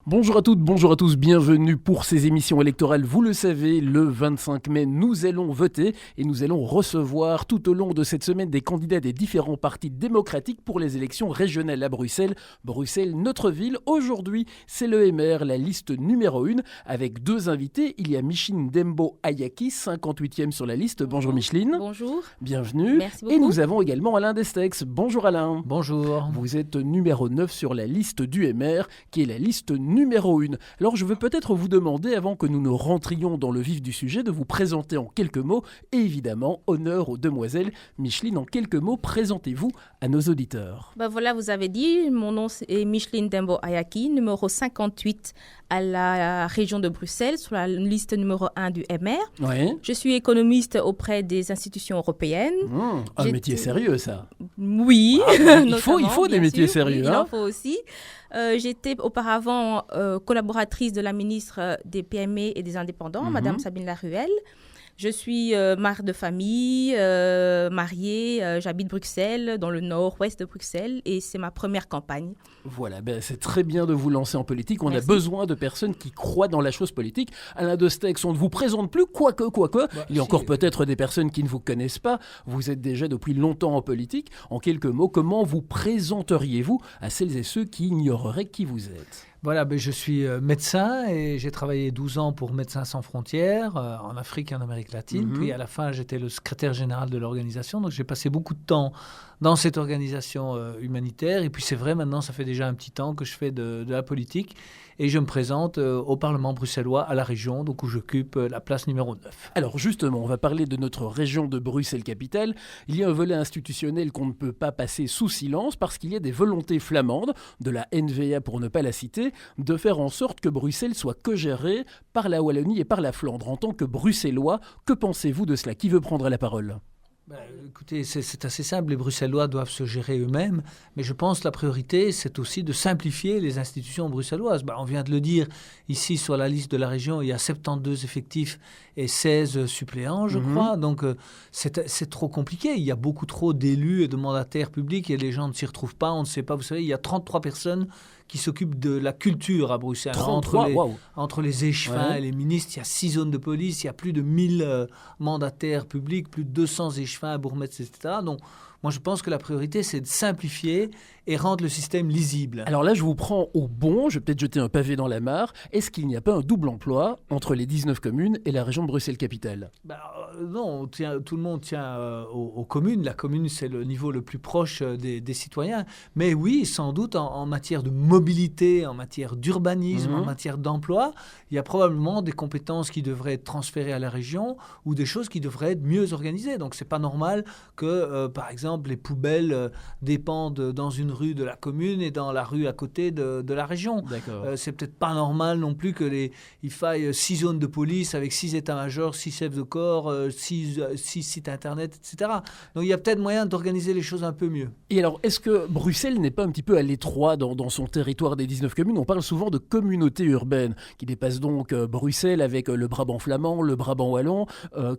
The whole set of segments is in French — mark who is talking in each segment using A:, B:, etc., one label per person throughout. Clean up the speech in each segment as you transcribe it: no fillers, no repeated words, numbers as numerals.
A: Bonjour à toutes, bonjour à tous, bienvenue pour ces émissions électorales. Vous le savez, le 25 mai, nous allons voter et nous allons recevoir tout au long de cette semaine des candidats des différents partis démocratiques pour les élections régionales à Bruxelles. Bruxelles, notre ville. Aujourd'hui, c'est le MR, la liste numéro 1, avec deux invités. Il y a Micheline Dembo Ayaki, 58e sur la liste. Bonjour Micheline.
B: Bonjour.
A: Bienvenue.
B: Merci beaucoup.
A: Et nous avons également Alain Destex. Bonjour Alain.
C: Bonjour.
A: Vous êtes numéro 9 sur la liste du MR, qui est la liste numéro 1. Alors je veux peut-être vous demander, avant que nous ne rentrions dans le vif du sujet, de vous présenter en quelques mots, et évidemment, honneur aux demoiselles. Micheline, en quelques mots, présentez-vous à nos auditeurs.
B: Voilà, vous avez dit, mon nom est Micheline Dembo Ayaki, numéro 58 à la région de Bruxelles, sur la liste numéro 1 du MR.
A: Oui.
B: Je suis économiste auprès des institutions européennes.
A: Un métier sérieux, ça.
B: Oui.
A: Il faut des métiers sérieux.
B: Oui, il en faut aussi. J'étais auparavant collaboratrice de la ministre des PME et des indépendants, Madame Sabine Laruelle. Je suis mère de famille, mariée, j'habite Bruxelles, dans le nord-ouest de Bruxelles, et c'est ma première campagne.
A: Voilà, c'est très bien de vous lancer en politique. On
B: Merci.
A: a besoin de personnes qui croient dans la chose politique. Alain Destex, on ne vous présente plus, quoique. Il y a encore peut-être des personnes qui ne vous connaissent pas. Vous êtes déjà depuis longtemps en politique. En quelques mots, comment vous présenteriez-vous à celles et ceux qui ignoreraient qui vous êtes ?
C: Voilà, je suis médecin et j'ai travaillé 12 ans pour Médecins sans frontières en Afrique et en Amérique latine. Puis à la fin, j'étais le secrétaire général de l'organisation. Donc j'ai passé beaucoup de temps dans cette organisation humanitaire. Et puis c'est vrai, maintenant, ça fait déjà un petit temps que je fais de la politique. Et je me présente au Parlement bruxellois, à la région, donc où j'occupe la place numéro 9.
A: Alors justement, on va parler de notre région de Bruxelles-Capitale. Il y a un volet institutionnel qu'on ne peut pas passer sous silence parce qu'il y a des volontés flamandes, de la NVA pour ne pas la citer, de faire en sorte que Bruxelles soit co-gérée par la Wallonie et par la Flandre. En tant que Bruxellois, que pensez-vous de cela ? Qui veut prendre la parole ?
C: Écoutez, c'est assez simple, les Bruxellois doivent se gérer eux-mêmes, mais je pense que la priorité, c'est aussi de simplifier les institutions bruxelloises. On vient de le dire, ici sur la liste de la région, il y a 72 effectifs et 16 suppléants, je crois, donc c'est trop compliqué. Il y a beaucoup trop d'élus et de mandataires publics et les gens ne s'y retrouvent pas, on ne sait pas. Vous savez, il y a 33 personnes qui s'occupent de la culture à Bruxelles.
A: 33,
C: entre les échevins et les ministres, il y a 6 zones de police, il y a plus de 1000 mandataires publics, plus de 200 échevins, bourgmestres, etc. Donc, moi, je pense que la priorité, c'est de simplifier et rendre le système lisible.
A: Alors là, je vous prends au bon, je vais peut-être jeter un pavé dans la mare. Est-ce qu'il n'y a pas un double emploi entre les 19 communes et la région de Bruxelles-Capitale ?
C: Non, tout le monde tient aux communes. La commune, c'est le niveau le plus proche des citoyens. Mais oui, sans doute, en matière de mobilité, en matière d'urbanisme, en matière d'emploi, il y a probablement des compétences qui devraient être transférées à la région ou des choses qui devraient être mieux organisées. Donc, c'est pas normal que, par exemple, les poubelles dépendent dans une rue de la commune et dans la rue à côté de la région. C'est peut-être pas normal non plus qu'il faille 6 zones de police avec 6 états-majors, 6 chefs de corps, 6 sites internet, etc. Donc il y a peut-être moyen d'organiser les choses un peu mieux.
A: Et alors, est-ce que Bruxelles n'est pas un petit peu à l'étroit dans son territoire des 19 communes ? On parle souvent de communautés urbaines qui dépassent donc Bruxelles avec le Brabant flamand, le Brabant wallon.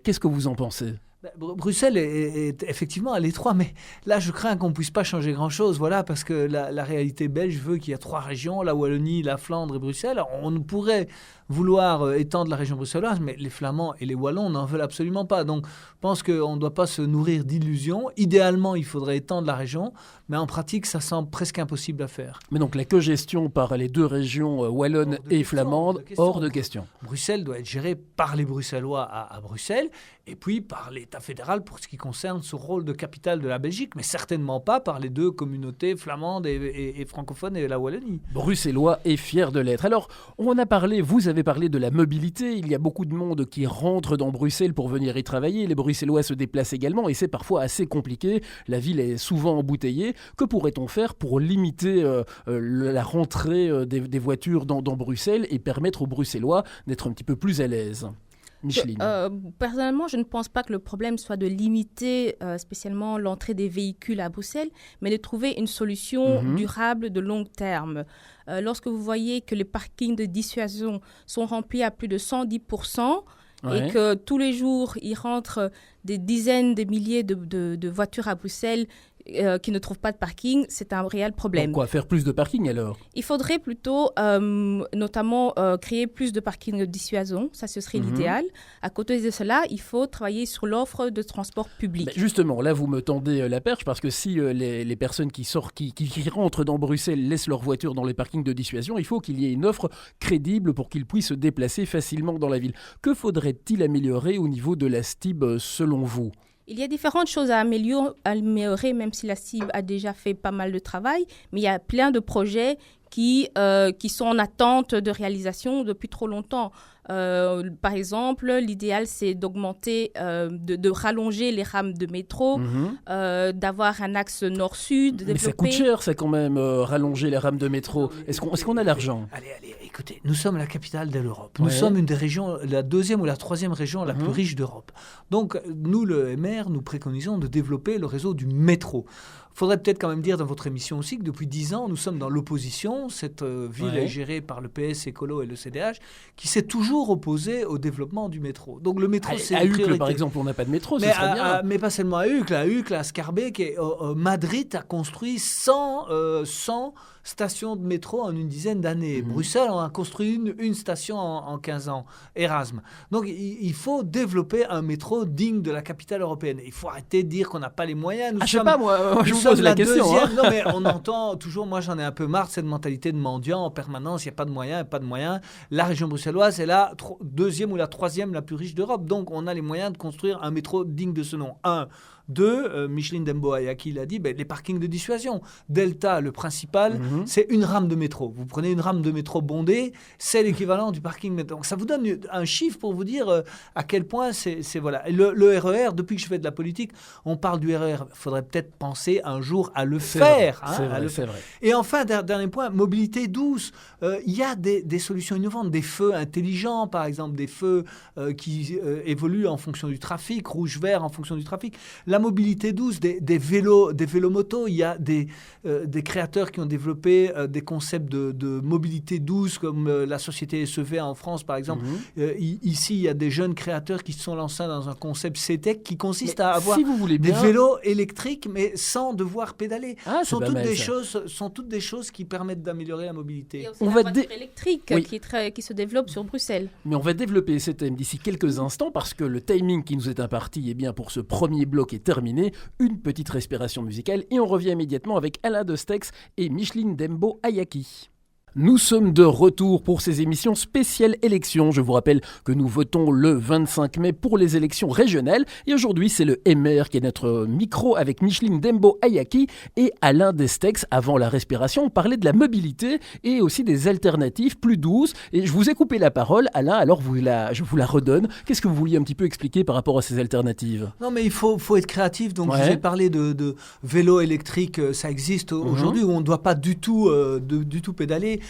A: Qu'est-ce que vous en pensez ?
C: Bruxelles est effectivement à l'étroit, mais là, je crains qu'on ne puisse pas changer grand-chose, voilà, parce que la réalité belge veut qu'il y ait 3 régions, la Wallonie, la Flandre et Bruxelles. Alors, on pourrait vouloir étendre la région bruxelloise, mais les Flamands et les Wallons n'en veulent absolument pas. Donc, je pense qu'on ne doit pas se nourrir d'illusions. Idéalement, il faudrait étendre la région, mais en pratique, ça semble presque impossible à faire.
A: Mais donc, la cogestion par les deux régions wallonnes et flamandes, hors de question.
C: Bruxelles doit être gérée par les Bruxellois à Bruxelles, et puis par l'État fédéral pour ce qui concerne ce rôle de capitale de la Belgique, mais certainement pas par les deux communautés flamandes et francophones et la Wallonie.
A: Bruxellois est fier de l'être. Alors, on a parlé, vous avez parlé de la mobilité. Il y a beaucoup de monde qui rentre dans Bruxelles pour venir y travailler. Les Bruxellois se déplacent également et c'est parfois assez compliqué. La ville est souvent embouteillée. Que pourrait-on faire pour limiter la rentrée des voitures dans Bruxelles et permettre aux Bruxellois d'être un petit peu plus à l'aise ? Micheline.
B: Personnellement, je ne pense pas que le problème soit de limiter spécialement l'entrée des véhicules à Bruxelles, mais de trouver une solution durable de long terme. Lorsque vous voyez que les parkings de dissuasion sont remplis à plus de 110%, et que tous les jours, il rentre des dizaines de milliers de voitures à Bruxelles, qui ne trouvent pas de parking, c'est un réel problème.
A: Donc quoi, faire plus de parking alors?
B: Il faudrait plutôt notamment créer plus de parkings de dissuasion, ça ce serait l'idéal. À côté de cela, il faut travailler sur l'offre de transport public.
A: Mais justement, là vous me tendez la perche parce que si les personnes qui rentrent dans Bruxelles laissent leur voiture dans les parkings de dissuasion, il faut qu'il y ait une offre crédible pour qu'ils puissent se déplacer facilement dans la ville. Que faudrait-il améliorer au niveau de la STIB selon vous?
B: Il y a différentes choses à améliorer, même si la STIB a déjà fait pas mal de travail, mais il y a plein de projets qui sont en attente de réalisation depuis trop longtemps. Par exemple, l'idéal, c'est d'augmenter, de rallonger les rames de métro, d'avoir un axe nord-sud.
A: Mais ça coûte cher, ça, quand même, rallonger les rames de métro. Est-ce qu'on a l'argent?
C: Allez, écoutez, nous sommes la capitale de l'Europe. Nous sommes une des régions, la deuxième ou la troisième région la plus riche d'Europe. Donc, nous, le MR, nous préconisons de développer le réseau du métro. Il faudrait peut-être quand même dire dans votre émission aussi que depuis 10 ans, nous sommes dans l'opposition. Cette ville est gérée par le PS, Écolo et le CDH, qui s'est toujours opposé au développement du métro. Donc le métro, c'est une priorité.
A: Uccle, par exemple, on n'a pas de métro, ce serait bien.
C: Mais pas seulement à Uccle. À Uccle, à Scarbeck, Madrid a construit 100 stations de métro en une dizaine d'années. Bruxelles, on a construit une station en 15 ans. Erasme. Donc il faut développer un métro digne de la capitale européenne. Il faut arrêter de dire qu'on n'a pas les moyens.
A: Je sais pas, moi je vous pose la question.
C: Non, mais on entend toujours, moi j'en ai un peu marre de cette mentalité de mendiant en permanence, il n'y a pas de moyens, La région bruxelloise est la deuxième ou la troisième la plus riche d'Europe. Donc on a les moyens de construire un métro digne de ce nom. 1. 2, Micheline Dembo-Ayaki l'a dit, les parkings de dissuasion. Delta, le principal, c'est une rame de métro. Vous prenez une rame de métro bondée, c'est l'équivalent du parking métro. Donc ça vous donne un chiffre pour vous dire à quel point c'est voilà. Et le RER, depuis que je fais de la politique, on parle du RER. Il faudrait peut-être penser un jour à le faire.
A: C'est vrai.
C: Et enfin, dernier point, mobilité douce. Il y a des solutions innovantes, des feux intelligents, par exemple, des feux qui évoluent en fonction du trafic, rouge-vert en fonction du trafic. La mobilité douce, des vélomotos, il y a des créateurs qui ont développé des concepts de mobilité douce, comme la société SEV en France, par exemple. Ici, il y a des jeunes créateurs qui se sont lancés dans un concept CETEC qui consiste à avoir des vélos électriques, mais sans devoir pédaler. Ce sont toutes des choses qui permettent d'améliorer la mobilité.
B: Il y a aussi la voiture électrique qui se développe sur Bruxelles.
A: Mais on va développer ces thèmes d'ici quelques instants parce que le timing qui nous est imparti pour ce premier bloc est terminé. Une petite respiration musicale et on revient immédiatement avec Alain Destex et Micheline Dembo-Ayaki. Nous sommes de retour pour ces émissions spéciales élections. Je vous rappelle que nous votons le 25 mai pour les élections régionales. Et aujourd'hui, c'est le MR qui est notre micro avec Micheline Dembo-Ayaki et Alain Destex. Avant la respiration, on parlait de la mobilité et aussi des alternatives plus douces. Et je vous ai coupé la parole, Alain, alors je vous la redonne. Qu'est-ce que vous vouliez un petit peu expliquer par rapport à ces alternatives?
C: Non, mais il faut être créatif. Donc, je vous ai parlé de vélo électrique. Ça existe aujourd'hui où on ne doit pas du tout pédaler.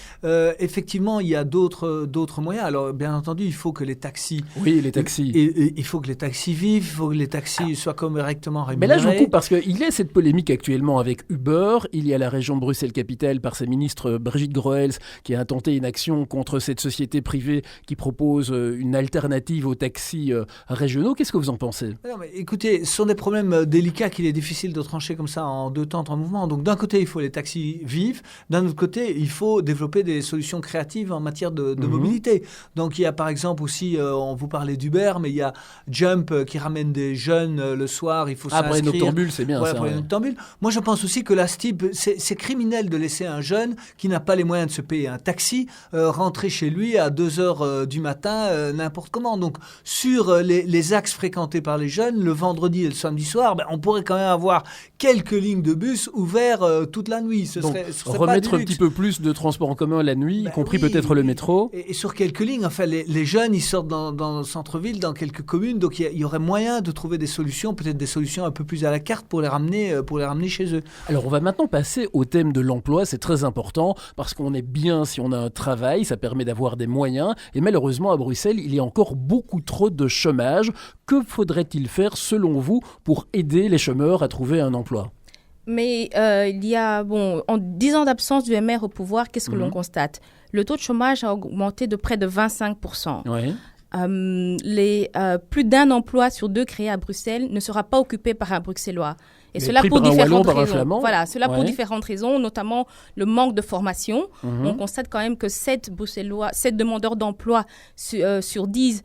C: Effectivement, il y a d'autres moyens. Alors, bien entendu, il faut que les taxis...
A: Oui, les taxis.
C: Il faut que les taxis vivent, il faut que les taxis soient correctement rémunérés.
A: Mais là, je vous coupe parce qu'il y a cette polémique actuellement avec Uber. Il y a la région de Bruxelles-Capitale par sa ministre Brigitte Groels qui a intenté une action contre cette société privée qui propose une alternative aux taxis régionaux. Qu'est-ce que vous en pensez?
C: Non, mais écoutez, ce sont des problèmes délicats qu'il est difficile de trancher comme ça en 2 temps, 3 mouvements. Donc, d'un côté, il faut les taxis vivent. D'un autre côté, il faut développer des solutions créatives en matière de mobilité. Donc il y a par exemple aussi, on vous parlait d'Uber, mais il y a Jump qui ramène des jeunes le soir, il faut s'inscrire.
A: Après Noctambule, c'est bien ça.
C: Noctambule. Moi je pense aussi que la STIB, c'est criminel de laisser un jeune qui n'a pas les moyens de se payer un taxi rentrer chez lui à 2h du matin n'importe comment. Donc sur les axes fréquentés par les jeunes, le vendredi et le samedi soir, on pourrait quand même avoir quelques lignes de bus ouverts toute la nuit. Ce serait
A: remettre
C: pas
A: un petit peu plus de transport en commun la nuit, y compris peut-être le métro.
C: Et sur quelques lignes, enfin, les jeunes, ils sortent dans le centre-ville, dans quelques communes, donc il y aurait moyen de trouver des solutions, peut-être des solutions un peu plus à la carte pour les ramener chez eux.
A: Alors on va maintenant passer au thème de l'emploi, c'est très important, parce qu'on est bien si on a un travail, ça permet d'avoir des moyens, et malheureusement à Bruxelles, il y a encore beaucoup trop de chômage. Que faudrait-il faire selon vous pour aider les chômeurs à trouver un emploi ?
B: Mais il y a, en 10 ans d'absence du MR au pouvoir, qu'est-ce que l'on constate? Le taux de chômage a augmenté de près de 25%. Plus d'un emploi sur 2 créé à Bruxelles ne sera pas occupé par un Bruxellois. Et cela
A: pris
B: pour
A: par un
B: différentes
A: Wallon, par un
B: raisons.
A: Flamand.
B: Voilà, cela pour
A: Ouais.
B: différentes raisons, notamment le manque de formation. On constate quand même que 7 demandeurs d'emploi sur 10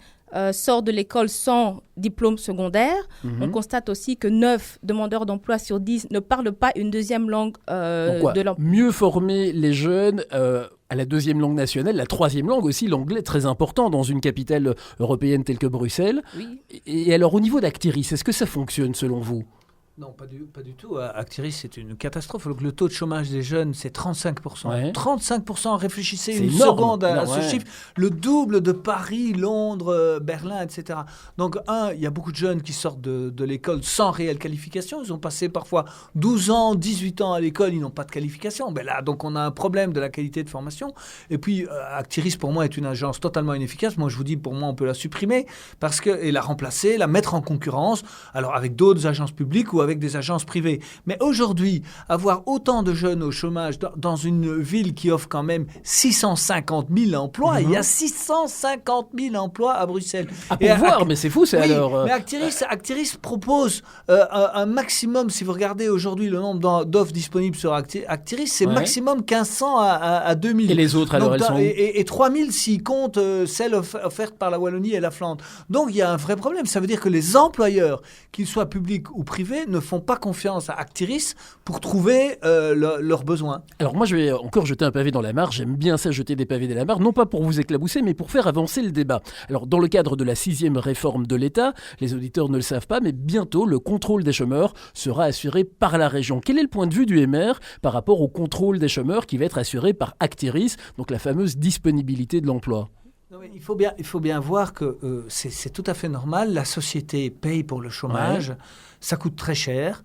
B: sortent de l'école sans diplôme secondaire. On constate aussi que 9 demandeurs d'emploi sur 10 ne parlent pas une deuxième langue de l'emploi.
A: Mieux former les jeunes à la deuxième langue nationale, la troisième langue aussi, l'anglais, très important dans une capitale européenne telle que Bruxelles.
B: Oui.
A: Et alors, au niveau d'Actiris, est-ce que ça fonctionne selon vous ?
C: Non, pas du tout. Actiris, c'est une catastrophe. Donc, le taux de chômage des jeunes, c'est 35%.
A: Ouais.
C: 35%, réfléchissez
A: C'est
C: une
A: énorme.
C: seconde à
A: Non,
C: ce
A: ouais.
C: chiffre. Le double de Paris, Londres, Berlin, etc. Donc, il y a beaucoup de jeunes qui sortent de l'école sans réelle qualification. Ils ont passé parfois 12 ans, 18 ans à l'école, ils n'ont pas de qualification. Ben là, donc, on a un problème de la qualité de formation. Et puis, Actiris, pour moi, est une agence totalement inefficace. Moi, je vous dis, pour moi, on peut la supprimer et la remplacer, la mettre en concurrence, alors avec d'autres agences publiques ou avec des agences privées. Mais aujourd'hui, avoir autant de jeunes au chômage dans une ville qui offre quand même 650 000 emplois, il y a 650 000 emplois à Bruxelles.
A: À pourvoir, mais c'est fou, c'est
C: Oui,
A: alors...
C: mais Actiris propose un maximum, si vous regardez aujourd'hui le nombre d'offres disponibles sur Actiris, c'est maximum 1500 à 2000.
A: Et les autres, alors, elles sont où ?
C: Et 3000 s'ils comptent celles offertes par la Wallonie et la Flandre. Donc, il y a un vrai problème. Ça veut dire que les employeurs, qu'ils soient publics ou privés, ne font pas confiance à Actiris pour trouver leurs besoins.
A: Alors moi, je vais encore jeter un pavé dans la mare. J'aime bien ça, jeter des pavés dans la mare, non pas pour vous éclabousser, mais pour faire avancer le débat. Alors, dans le cadre de la 6e réforme de l'État, les auditeurs ne le savent pas, mais bientôt, le contrôle des chômeurs sera assuré par la région. Quel est le point de vue du MR par rapport au contrôle des chômeurs qui va être assuré par Actiris, donc la fameuse disponibilité de l'emploi ?
C: Non, mais il faut bien voir que c'est tout à fait normal. La société paye pour le chômage. Ça coûte très cher.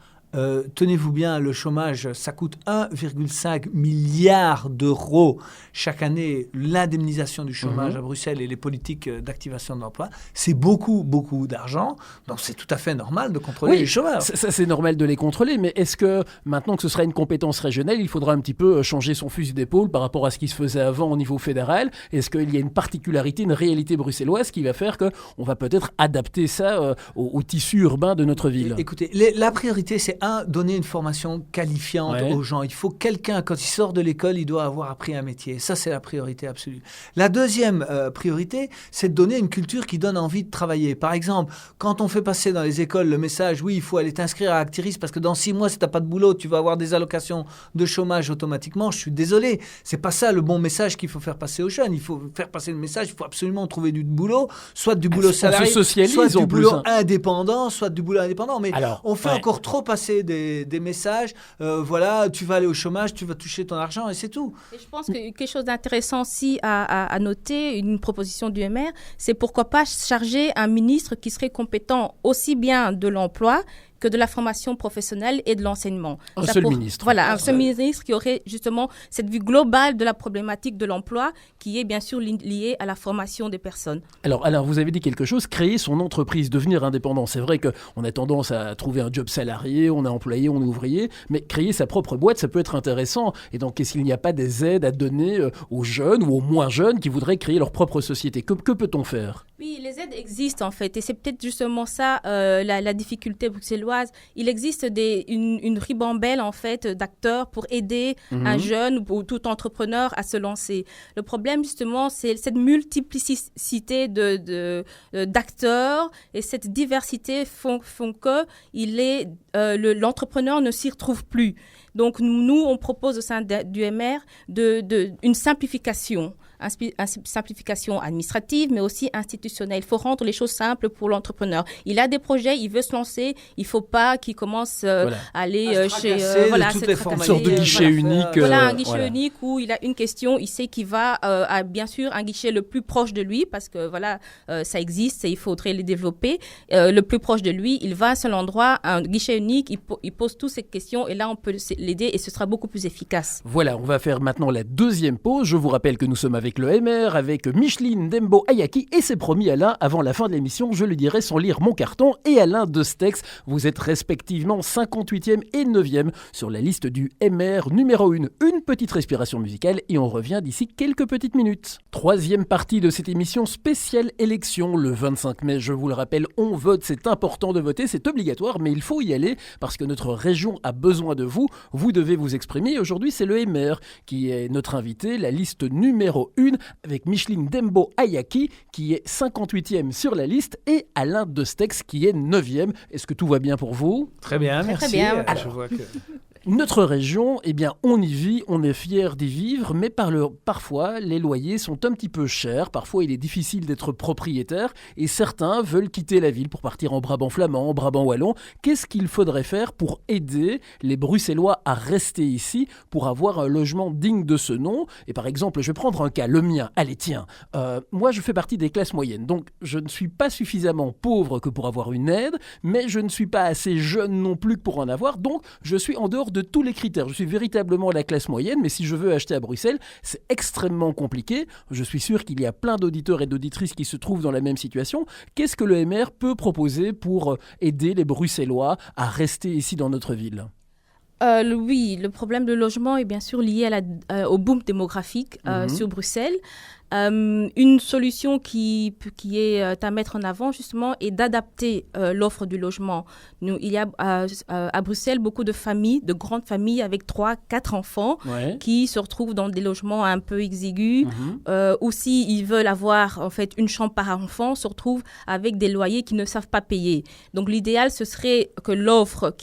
C: Tenez-vous bien, le chômage, ça coûte 1,5 milliard d'euros chaque année, l'indemnisation du chômage à Bruxelles et les politiques d'activation de l'emploi. C'est beaucoup, beaucoup d'argent. Donc, c'est tout à fait normal de contrôler les chômeurs.
A: Ça, c'est normal de les contrôler, mais est-ce que maintenant que ce sera une compétence régionale, il faudra un petit peu changer son fusil d'épaule par rapport à ce qui se faisait avant au niveau fédéral ? Est-ce qu'il y a une particularité, une réalité bruxelloise qui va faire qu'on va peut-être adapter ça au tissu urbain de notre ville ?
C: Écoutez, la priorité, c'est donner une formation qualifiante aux gens. Il faut quelqu'un, quand il sort de l'école, il doit avoir appris un métier. Ça, c'est la priorité absolue. La deuxième priorité, c'est de donner une culture qui donne envie de travailler. Par exemple, quand on fait passer dans les écoles le message, oui, il faut aller t'inscrire à Actiris parce que dans 6 mois, si tu n'as pas de boulot, tu vas avoir des allocations de chômage automatiquement. Je suis désolé. C'est pas ça le bon message qu'il faut faire passer aux jeunes. Il faut faire passer le message, il faut absolument trouver du boulot, soit du boulot salarié, soit du boulot indépendant, soit du boulot indépendant. Mais on fait encore trop passer des messages, voilà, tu vas aller au chômage, tu vas toucher ton argent et c'est tout.
B: Et je pense que quelque chose d'intéressant aussi à noter, une proposition du MR, c'est pourquoi pas charger un ministre qui serait compétent aussi bien de l'emploi que de la formation professionnelle et de l'enseignement.
A: Un seul ministre.
B: Voilà, un seul ministre qui aurait justement cette vue globale de la problématique de l'emploi qui est bien sûr liée à la formation des personnes.
A: Alors, vous avez dit quelque chose, créer son entreprise, devenir indépendant. C'est vrai qu'on a tendance à trouver un job salarié, on est employé, on est ouvrier, mais créer sa propre boîte, ça peut être intéressant. Et donc, est-ce qu'il n'y a pas des aides à donner aux jeunes ou aux moins jeunes qui voudraient créer leur propre société ? Que peut-on faire ?
B: Oui, les aides existent en fait, et c'est peut-être justement ça la difficulté bruxelloise. Il existe une ribambelle en fait d'acteurs pour aider un jeune ou tout entrepreneur à se lancer. Le problème justement, c'est cette multiplicité d'acteurs et cette diversité font que l'entrepreneur ne s'y retrouve plus. Donc nous, on propose au sein du MR une simplification. Simplification administrative, mais aussi institutionnelle. Il faut rendre les choses simples pour l'entrepreneur. Il a des projets, il veut se lancer, il ne faut pas qu'il commence à aller chez...
A: une sorte de guichet unique.
B: Un guichet unique où il a une question, il sait qu'il va à, bien sûr, un guichet le plus proche de lui, parce que ça existe et il faudrait les développer. Le plus proche de lui, il va à un seul endroit, un guichet unique, il pose toutes ces questions et là, on peut l'aider et ce sera beaucoup plus efficace.
A: Voilà, on va faire maintenant la deuxième pause. Je vous rappelle que nous sommes avec avec le MR, avec Micheline Dembo Ayaki, et c'est promis Alain, avant la fin de l'émission, je lui dirai sans lire mon carton, et Alain Destex, vous êtes respectivement 58e et 9e sur la liste du MR numéro 1. Une petite respiration musicale et on revient d'ici quelques petites minutes. Troisième partie de cette émission spéciale élection, le 25 mai, je vous le rappelle, on vote, c'est important de voter, c'est obligatoire, mais il faut y aller parce que notre région a besoin de vous, vous devez vous exprimer. Aujourd'hui, c'est le MR qui est notre invité, la liste numéro 1 avec Micheline Dembo Ayaki qui est 58e sur la liste et Alain Destex qui est 9e. Est-ce que tout va bien pour vous ?
C: Très bien, merci.
B: Très bien.
C: Je vois que...
A: Notre région, eh bien, on y vit, on est fiers d'y vivre, mais parfois, les loyers sont un petit peu chers, parfois il est difficile d'être propriétaire, et certains veulent quitter la ville pour partir en Brabant flamand, en Brabant wallon. Qu'est-ce qu'il faudrait faire pour aider les Bruxellois à rester ici, pour avoir un logement digne de ce nom ? Et par exemple, je vais prendre un cas, le mien. Allez, tiens, moi je fais partie des classes moyennes, donc je ne suis pas suffisamment pauvre que pour avoir une aide, mais je ne suis pas assez jeune non plus que pour en avoir, donc je suis en dehors de tous les critères. Je suis véritablement la classe moyenne, mais si je veux acheter à Bruxelles, c'est extrêmement compliqué. Je suis sûr qu'il y a plein d'auditeurs et d'auditrices qui se trouvent dans la même situation. Qu'est-ce que le MR peut proposer pour aider les Bruxellois à rester ici dans notre ville ?
B: Oui, le problème de logement est bien sûr lié au boom démographique sur Bruxelles. Une solution qui est à mettre en avant justement est d'adapter l'offre du logement. Il y a à Bruxelles beaucoup de familles, de grandes familles avec 3-4 enfants qui se retrouvent dans des logements un peu exigus ou s'ils veulent avoir en fait une chambre par enfant, se retrouvent avec des loyers qu'ils ne savent pas payer. Donc l'idéal ce serait que l'offre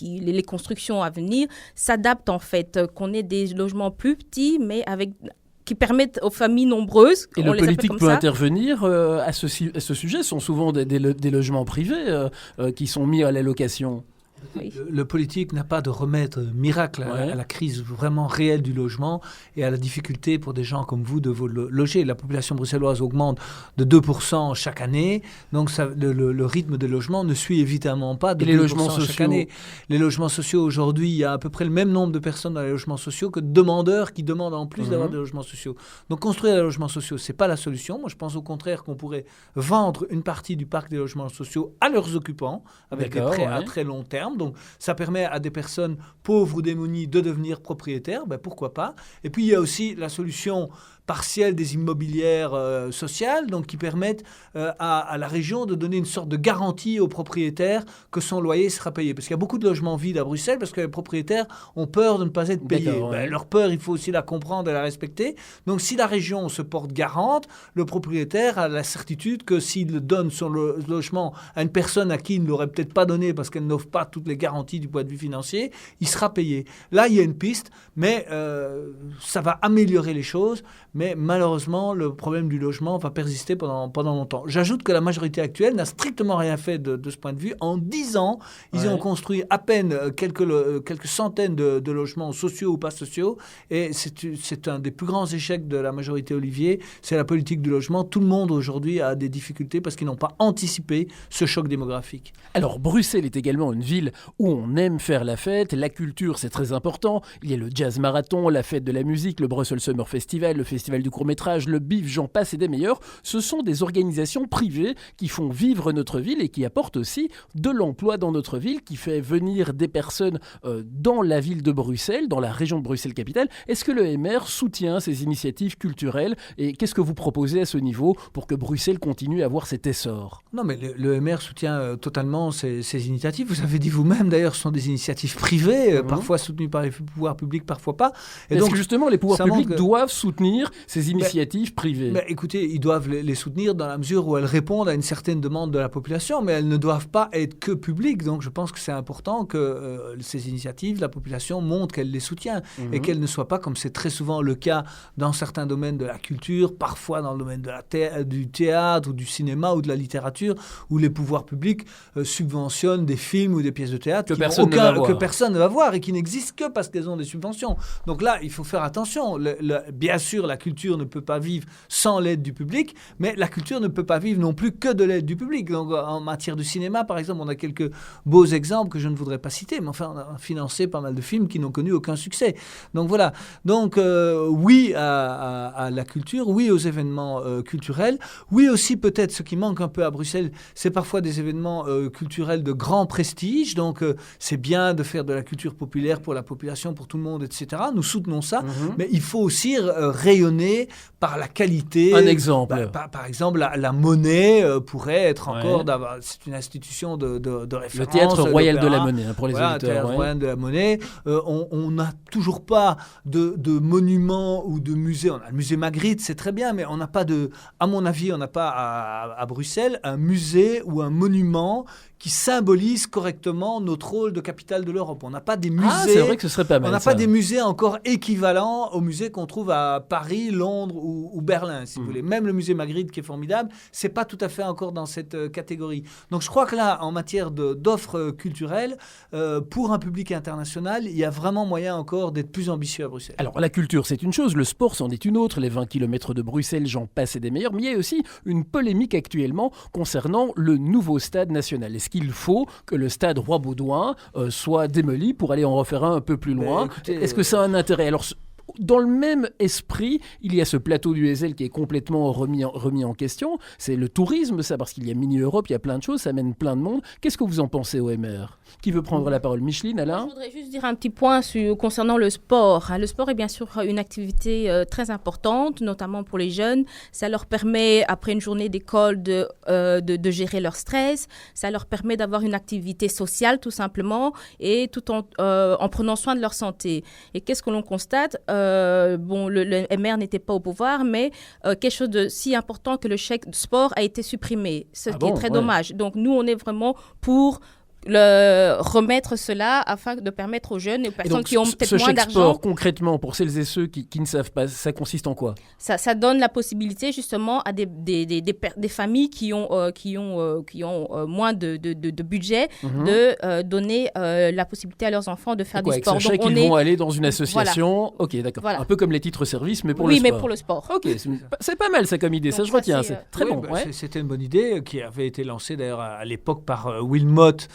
B: les constructions à venir s'adaptent en fait, qu'on ait des logements plus petits mais qui permettent aux familles nombreuses.
A: Et le politique peut intervenir à ce sujet. Ce sont souvent des logements privés qui sont mis à la location.
B: Oui.
C: Le politique n'a pas de remède miracle à la crise vraiment réelle du logement et à la difficulté pour des gens comme vous de vous loger. La population bruxelloise augmente de 2% chaque année, donc le rythme de logement ne suit évidemment pas de 2% chaque année. Les logements sociaux, aujourd'hui, il y a à peu près le même nombre de personnes dans les logements sociaux que de demandeurs qui demandent en plus d'avoir des logements sociaux. Donc construire des logements sociaux, ce n'est pas la solution. Moi, je pense au contraire qu'on pourrait vendre une partie du parc des logements sociaux à leurs occupants avec des prêts à très long terme. Donc, ça permet à des personnes pauvres ou démunies de devenir propriétaires, pourquoi pas. Et puis, il y a aussi la solution partielle des immobilières sociales, donc qui permettent à la région de donner une sorte de garantie aux propriétaires que son loyer sera payé. Parce qu'il y a beaucoup de logements vides à Bruxelles parce que les propriétaires ont peur de ne pas être payés. Leur peur, il faut aussi la comprendre et la respecter. Donc si la région se porte garante, le propriétaire a la certitude que s'il donne son logement à une personne à qui il ne l'aurait peut-être pas donné parce qu'elle n'offre pas toutes les garanties du point de vue financier, il sera payé. Là, il y a une piste, mais ça va améliorer les choses. Mais malheureusement, le problème du logement va persister pendant longtemps. J'ajoute que la majorité actuelle n'a strictement rien fait de ce point de vue. En 10 ans, ils ont construit à peine quelques centaines de logements sociaux ou pas sociaux. Et c'est un des plus grands échecs de la majorité Olivier. C'est la politique du logement. Tout le monde aujourd'hui a des difficultés parce qu'ils n'ont pas anticipé ce choc démographique.
A: Alors, Bruxelles est également une ville où on aime faire la fête. La culture, c'est très important. Il y a le jazz marathon, la fête de la musique, le Brussels Summer Festival, le festival du court-métrage, le BIF, j'en passe et des meilleurs. Ce sont des organisations privées qui font vivre notre ville et qui apportent aussi de l'emploi dans notre ville, qui fait venir des personnes dans la ville de Bruxelles, dans la région de Bruxelles-Capitale. Est-ce que le MR soutient ces initiatives culturelles et qu'est-ce que vous proposez à ce niveau pour que Bruxelles continue à avoir cet essor ?
C: Non, mais le MR soutient totalement ces initiatives. Vous avez dit vous-même, d'ailleurs, ce sont des initiatives privées, parfois soutenues par les pouvoirs publics, parfois pas.
A: Et donc, justement, les pouvoirs publics doivent soutenir ces initiatives privées.
C: Écoutez, ils doivent les soutenir dans la mesure où elles répondent à une certaine demande de la population, mais elles ne doivent pas être que publiques. Donc je pense que c'est important que ces initiatives, la population montre qu'elle les soutient et qu'elles ne soient pas, comme c'est très souvent le cas dans certains domaines de la culture, parfois dans le domaine du théâtre ou du cinéma ou de la littérature, où les pouvoirs publics subventionnent des films ou des pièces de théâtre que personne ne va voir et qui n'existent que parce qu'elles ont des subventions. Donc là, il faut faire attention. Bien sûr, la culture culture ne peut pas vivre sans l'aide du public, mais la culture ne peut pas vivre non plus que de l'aide du public. Donc, en matière de cinéma, par exemple, on a quelques beaux exemples que je ne voudrais pas citer, mais enfin, on a financé pas mal de films qui n'ont connu aucun succès. Donc, voilà. Donc, oui à la culture, oui aux événements culturels, oui aussi peut-être ce qui manque un peu à Bruxelles, c'est parfois des événements culturels de grand prestige. Donc, c'est bien de faire de la culture populaire pour la population, pour tout le monde, etc. Nous soutenons ça, mais il faut aussi rayonner par la qualité.
A: Un exemple.
C: Par exemple, la Monnaie pourrait être encore... C'est une institution de référence.
A: Le Théâtre Royal de la Monnaie, pour les auditeurs.
C: Le Théâtre Royal de la Monnaie. On n'a toujours pas de monument ou de musée. On a le musée Magritte, c'est très bien, mais on n'a pas à mon avis, on n'a pas à Bruxelles un musée ou un monument qui symbolise correctement notre rôle de capitale de l'Europe. On n'a pas des musées...
A: c'est vrai que ce serait pas mal.
C: On n'a pas des musées encore équivalents aux musées qu'on trouve à Paris, Londres ou Berlin, si vous voulez. Même le musée Magritte, qui est formidable, c'est pas tout à fait encore dans cette catégorie. Donc je crois que là, en matière d'offres culturelles, pour un public international, il y a vraiment moyen encore d'être plus ambitieux à Bruxelles.
A: Alors la culture, c'est une chose, le sport, c'en est une autre. Les 20 km de Bruxelles, j'en passe et des meilleurs. Mais il y a aussi une polémique actuellement concernant le nouveau stade national. Est-ce qu'il faut que le stade Roi-Baudouin soit démoli pour aller en refaire un peu plus loin?
C: Écoutez,
A: est-ce que ça a un intérêt? Alors, dans le même esprit, il y a ce plateau du Heysel qui est complètement remis en question. C'est le tourisme, ça, parce qu'il y a Mini-Europe, il y a plein de choses, ça amène plein de monde. Qu'est-ce que vous en pensez, OMR? Qui veut prendre la parole? Micheline, Alain?
B: Je voudrais juste dire un petit point concernant le sport. Le sport est bien sûr une activité très importante, notamment pour les jeunes. Ça leur permet, après une journée d'école, de gérer leur stress. Ça leur permet d'avoir une activité sociale, tout simplement, et tout en prenant soin de leur santé. Et qu'est-ce que l'on constate? Le MR n'était pas au pouvoir, mais quelque chose de si important que le chèque sport a été supprimé, ce qui est très dommage. Donc nous, on est vraiment pour remettre cela afin de permettre aux jeunes et aux personnes qui ont peut-être moins d'argent.
A: Sport, concrètement, pour celles et ceux qui ne savent pas, ça consiste en quoi? Ça
B: donne la possibilité justement à des familles qui ont moins de budget de donner la possibilité à leurs enfants de faire du sport.
A: Avec ce chèque, ils vont aller dans une association. Voilà. Ok, d'accord. Voilà. Un peu comme les titres-services, mais pour le sport.
B: Oui, mais pour le sport.
A: Ok, c'est pas mal ça comme idée. Donc ça, je retiens. C'est très bon.
C: C'était une bonne idée qui avait été lancée d'ailleurs à l'époque par Wilmot.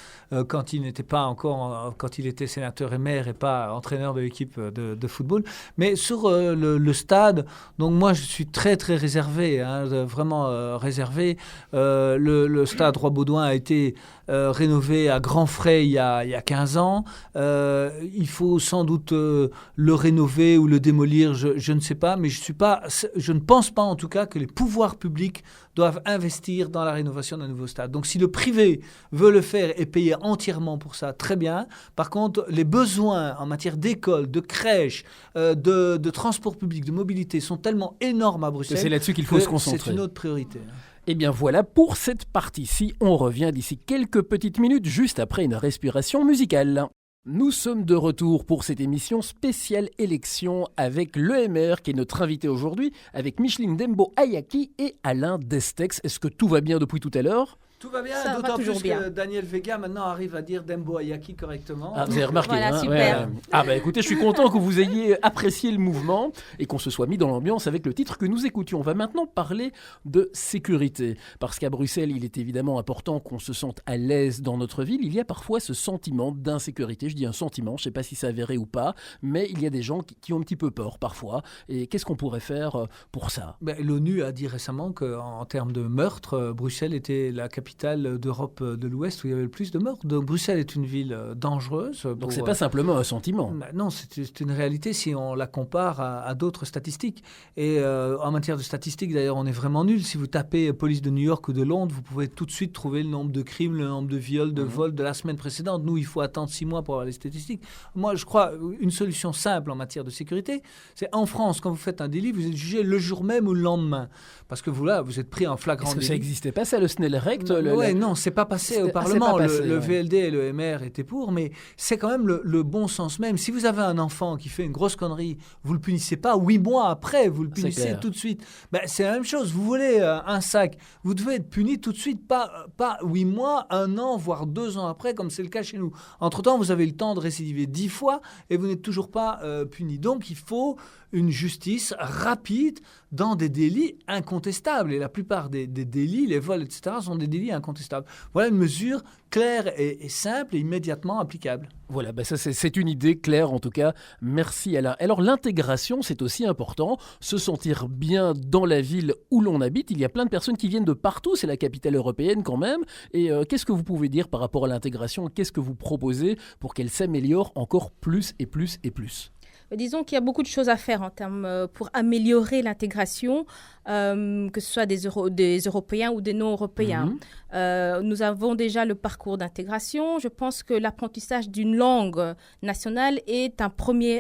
C: Quand il n'était pas encore, quand il était sénateur et maire et pas entraîneur de l'équipe de football. Mais sur le stade, donc moi je suis très très réservé, vraiment réservé. Le stade Roi-Baudouin a été rénové à grands frais il y a 15 ans. Il faut sans doute le rénover ou le démolir, je ne sais pas, mais je ne pense pas en tout cas que les pouvoirs publics doivent investir dans la rénovation d'un nouveau stade. Donc si le privé veut le faire et payer entièrement pour ça, très bien. Par contre, les besoins en matière d'école, de crèche, de transport public, de mobilité sont tellement énormes à Bruxelles.
A: C'est là-dessus qu'il faut se concentrer.
C: C'est une autre priorité.
A: Eh bien voilà pour cette partie-ci. On revient d'ici quelques petites minutes, juste après une respiration musicale. Nous sommes de retour pour cette émission spéciale élection avec l'EMR qui est notre invité aujourd'hui, avec Micheline Dembo-Ayaki et Alain Destex. Est-ce que tout va bien depuis tout à l'heure ?
C: Tout va bien, d'autant plus que Daniel Vega maintenant arrive à dire Dembo-Ayaki correctement.
A: Ah, vous avez remarqué,
B: voilà, super.
A: Ah bah écoutez, je suis content que vous ayez apprécié le mouvement et qu'on se soit mis dans l'ambiance avec le titre que nous écoutions. On va maintenant parler de sécurité, parce qu'à Bruxelles, il est évidemment important qu'on se sente à l'aise dans notre ville. Il y a parfois ce sentiment d'insécurité, je dis un sentiment, je ne sais pas si c'est avéré ou pas, mais il y a des gens qui ont un petit peu peur parfois. Et qu'est-ce qu'on pourrait faire pour ça ?
C: L'ONU a dit récemment qu'en termes de meurtres, Bruxelles était la capitale d'Europe de l'Ouest où il y avait le plus de morts. Donc Bruxelles est une ville dangereuse.
A: Donc c'est pas simplement un sentiment.
C: Non, c'est une réalité si on la compare à d'autres statistiques. Et en matière de statistiques, d'ailleurs, on est vraiment nul. Si vous tapez police de New York ou de Londres, vous pouvez tout de suite trouver le nombre de crimes, le nombre de viols, de vols de la semaine précédente. Nous, il faut attendre 6 mois pour avoir les statistiques. Moi, je crois une solution simple en matière de sécurité, c'est en France, quand vous faites un délit, vous êtes jugé le jour même ou le lendemain. Parce que vous êtes pris en flagrant délit.
A: Est-ce que ça n'existait pas, ça, le Snellrecht?
C: Non, c'est pas passé au Parlement. Le VLD et le MR étaient pour, mais c'est quand même le bon sens même. Si vous avez un enfant qui fait une grosse connerie, vous le punissez pas 8 mois après, vous le punissez tout de suite. C'est la même chose. Vous volez un sac, vous devez être puni tout de suite, pas 8 mois, 1 an, voire 2 ans après, comme c'est le cas chez nous. Entre-temps, vous avez le temps de récidiver 10 fois et vous n'êtes toujours pas puni. Donc, il faut une justice rapide dans des délits incontestables. Et la plupart des délits, les vols, etc., sont des délits incontestables. Voilà une mesure claire et simple et immédiatement applicable.
A: Voilà, ça c'est une idée claire en tout cas. Merci Alain. Alors l'intégration, c'est aussi important. Se sentir bien dans la ville où l'on habite. Il y a plein de personnes qui viennent de partout. C'est la capitale européenne quand même. Et qu'est-ce que vous pouvez dire par rapport à l'intégration? Qu'est-ce que vous proposez pour qu'elle s'améliore encore plus et plus et plus?
B: Disons qu'il y a beaucoup de choses à faire en termes pour améliorer l'intégration, que ce soit des Européens ou des non-Européens. Nous avons déjà le parcours d'intégration. Je pense que l'apprentissage d'une langue nationale est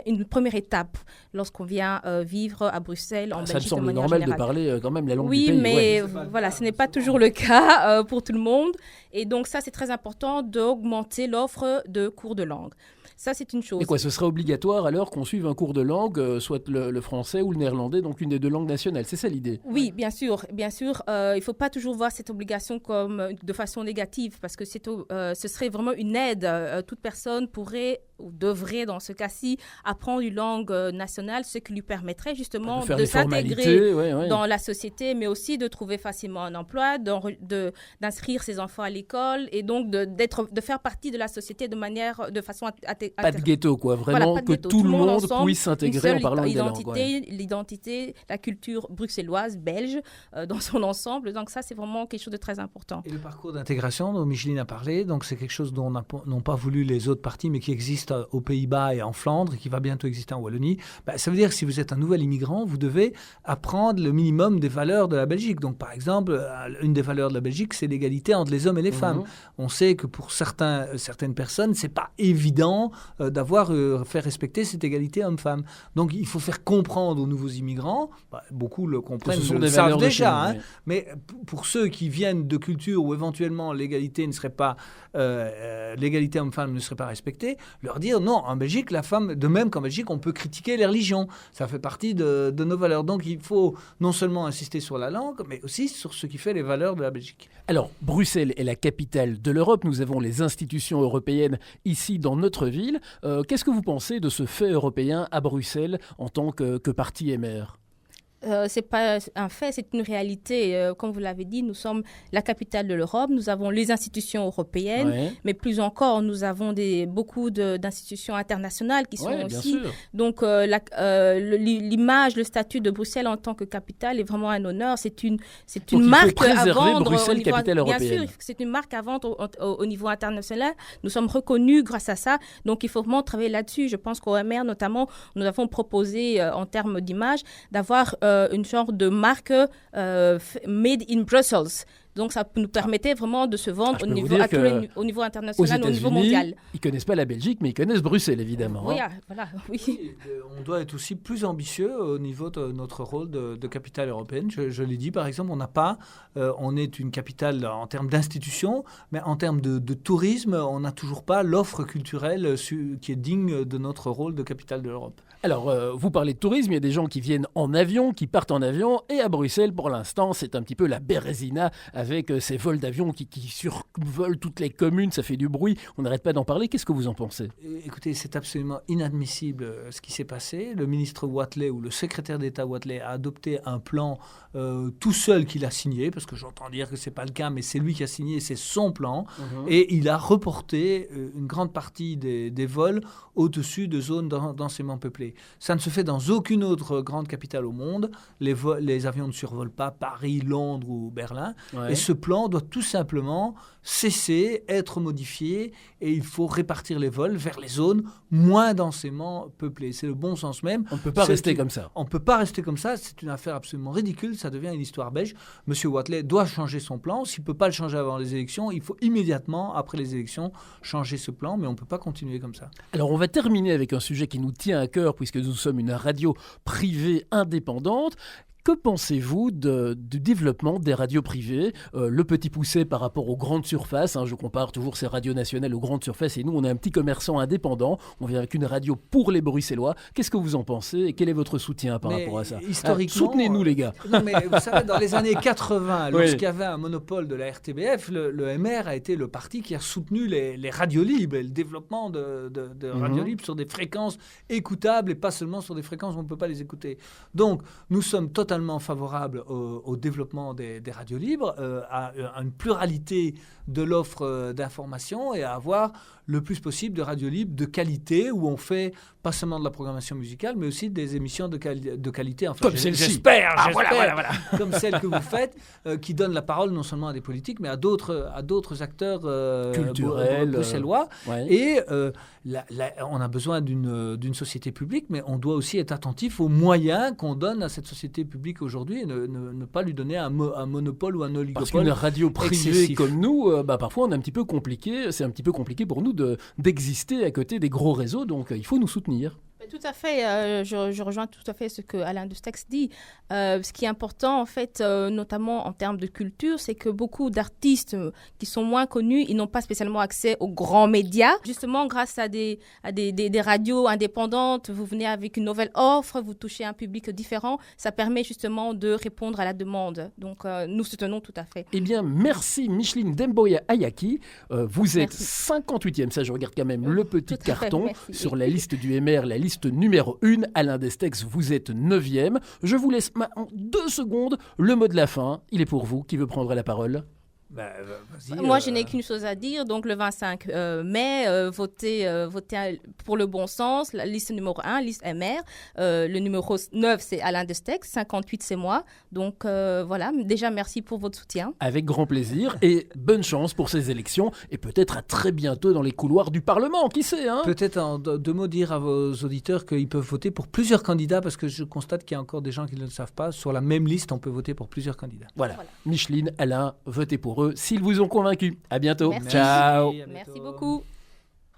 B: une première étape lorsqu'on vient vivre à Bruxelles, en Belgique.
A: Ça me semble normal de parler quand même la langue du pays.
B: Oui, mais voilà, ce n'est pas toujours le cas pour tout le monde. Et donc ça, c'est très important d'augmenter l'offre de cours de langue. Ça, c'est une chose.
A: Et quoi, ce serait obligatoire alors qu'on suive un cours de langue, soit le français ou le néerlandais, donc une des deux langues nationales. C'est ça l'idée?
B: Oui, bien sûr. Bien sûr, il ne faut pas toujours voir cette obligation comme de façon négative parce que ce serait vraiment une aide. Toute personne pourrait ou devrait, dans ce cas-ci, apprendre une langue nationale, ce qui lui permettrait justement de s'intégrer dans la société, mais aussi de trouver facilement un emploi, d'inscrire ses enfants à l'école et donc de faire partie de la société de façon
A: pas de ghetto, quoi. Vraiment que tout le monde puisse s'intégrer en parlant de la langue.
B: L'identité, la culture bruxelloise, belge, dans son ensemble. Donc ça, c'est vraiment quelque chose de très important.
C: Et le parcours d'intégration dont Micheline a parlé, donc c'est quelque chose dont n'ont pas voulu les autres partis, mais qui existe aux Pays-Bas et en Flandre, et qui va bientôt exister en Wallonie. Ça veut dire que si vous êtes un nouvel immigrant, vous devez apprendre le minimum des valeurs de la Belgique. Donc par exemple, une des valeurs de la Belgique, c'est l'égalité entre les hommes et les femmes. On sait que pour certaines personnes, c'est pas évident d'avoir fait respecter cette égalité homme-femme. Donc il faut faire comprendre aux nouveaux immigrants, beaucoup le comprennent, le savent déjà, mais pour ceux qui viennent de cultures où éventuellement l'égalité homme-femme ne serait pas respectée, leur dire non, en Belgique, la femme, de même qu'en Belgique, on peut critiquer les religions. Ça fait partie de nos valeurs. Donc il faut non seulement insister sur la langue, mais aussi sur ce qui fait les valeurs de la Belgique.
A: Alors, Bruxelles est la capitale de l'Europe. Nous avons les institutions européennes ici dans notre ville. Qu'est-ce que vous pensez de ce fait européen à Bruxelles en tant que parti émer ?
B: C'est pas un fait, c'est une réalité. Comme vous l'avez dit, nous sommes la capitale de l'Europe, nous avons les institutions européennes, mais plus encore, nous avons beaucoup d'institutions internationales qui sont aussi. Donc, l'image, le statut de Bruxelles en tant que capitale est vraiment un honneur. C'est une marque à vendre.
A: Bruxelles, capitale européenne.
B: Bien sûr, c'est une marque à vendre au niveau international. Nous sommes reconnus grâce à ça. Donc, il faut vraiment travailler là-dessus. Je pense qu'au MR, notamment, nous avons proposé, en termes d'image, d'avoir une sorte de marque made in Brussels. Donc, ça nous permettait vraiment de se vendre au niveau international, au niveau mondial.
A: Ils ne connaissent pas la Belgique, mais ils connaissent Bruxelles, évidemment.
B: Oui, voilà, oui.
C: On doit être aussi plus ambitieux au niveau de notre rôle de capitale européenne. Je l'ai dit, par exemple, on est une capitale en termes d'institutions, mais en termes de tourisme, on n'a toujours pas l'offre culturelle qui est digne de notre rôle de capitale de l'Europe.
A: Alors, vous parlez de tourisme, il y a des gens qui viennent en avion, qui partent en avion, et à Bruxelles, pour l'instant, c'est un petit peu la Bérésina avec ces vols d'avion qui survolent toutes les communes, ça fait du bruit, on n'arrête pas d'en parler. Qu'est-ce que vous en pensez ?
C: Écoutez, c'est absolument inadmissible ce qui s'est passé. Le ministre Wathelet ou le secrétaire d'État Wathelet a adopté un plan tout seul qu'il a signé, parce que j'entends dire que ce n'est pas le cas, mais c'est lui qui a signé, c'est son plan, et il a reporté une grande partie des vols au-dessus de zones densément peuplées. Ça ne se fait dans aucune autre grande capitale au monde. Les avions ne survolent pas Paris, Londres ou Berlin. Et ce plan doit tout simplement cesser, être modifié, et il faut répartir les vols vers les zones moins densément peuplées. C'est le bon sens même.
A: On ne peut pas rester comme ça.
C: On ne peut pas rester comme ça. C'est une affaire absolument ridicule. Ça devient une histoire belge. Monsieur Wathelet doit changer son plan. S'il ne peut pas le changer avant les élections, il faut immédiatement, après les élections, changer ce plan. Mais on ne peut pas continuer comme ça.
A: Alors, on va terminer avec un sujet qui nous tient à cœur, puisque nous sommes une radio privée indépendante. Que pensez-vous du développement des radios privées, le petit poussé par rapport aux grandes surfaces, je compare toujours ces radios nationales aux grandes surfaces, et nous on est un petit commerçant indépendant, on vient avec une radio pour les Bruxellois. Qu'est-ce que vous en pensez et quel est votre soutien par rapport à ça?
C: Historiquement,
A: soutenez-nous les gars.
C: Non, mais vous savez, dans les années 80, lorsqu'il y avait un monopole de la RTBF, le MR a été le parti qui a soutenu les radios libres et le développement de radios libres sur des fréquences écoutables et pas seulement sur des fréquences où on ne peut pas les écouter. Donc nous sommes totalement favorable au développement des radios libres, à une pluralité de l'offre d'information et à avoir le plus possible de radios libres de qualité où on fait pas seulement de la programmation musicale mais aussi des émissions de qualité. Enfin,
A: comme celle-ci.
C: J'espère.
A: Voilà.
C: Comme celle que vous faites, qui donne la parole non seulement à des politiques mais à d'autres acteurs
A: culturels
C: bruxellois. Et on a besoin d'une société publique, mais on doit aussi être attentif aux moyens qu'on donne à cette société publique aujourd'hui et ne pas lui donner un monopole ou un oligopole.
A: Parce qu'une radio privée excessif. Comme nous, parfois c'est un petit peu compliqué pour nous d'exister à côté des gros réseaux, donc il faut nous soutenir.
B: Tout à fait, je rejoins tout à fait ce que Alain de Stax dit. Ce qui est important, en fait, notamment en termes de culture, c'est que beaucoup d'artistes qui sont moins connus, ils n'ont pas spécialement accès aux grands médias. Justement, grâce à des radios indépendantes, vous venez avec une nouvelle offre, vous touchez un public différent. Ça permet justement de répondre à la demande. Donc, nous soutenons tout à fait.
A: Eh bien, merci Micheline Demboya Ayaki. Vous êtes 58e, ça je regarde quand même le petit carton sur la liste du MR, la liste numéro 1, Alain Destex, vous êtes 9e. Je vous laisse en 2 secondes le mot de la fin. Il est pour vous. Qui veut prendre la parole ?
B: Moi, je n'ai qu'une chose à dire. Donc, le 25 mai, votez pour le bon sens. La liste numéro 1, liste MR. Le numéro 9, c'est Alain Destex. 58, c'est moi. Donc, voilà. Déjà, merci pour votre soutien.
A: Avec grand plaisir. Et bonne chance pour ces élections. Et peut-être à très bientôt dans les couloirs du Parlement. Qui sait,
C: Peut-être en 2 mots dire à vos auditeurs qu'ils peuvent voter pour plusieurs candidats parce que je constate qu'il y a encore des gens qui ne le savent pas. Sur la même liste, on peut voter pour plusieurs candidats.
A: Voilà. Micheline, Alain, votez pour eux s'ils vous ont convaincu. À bientôt.
B: Merci.
A: Ciao.
B: Merci beaucoup.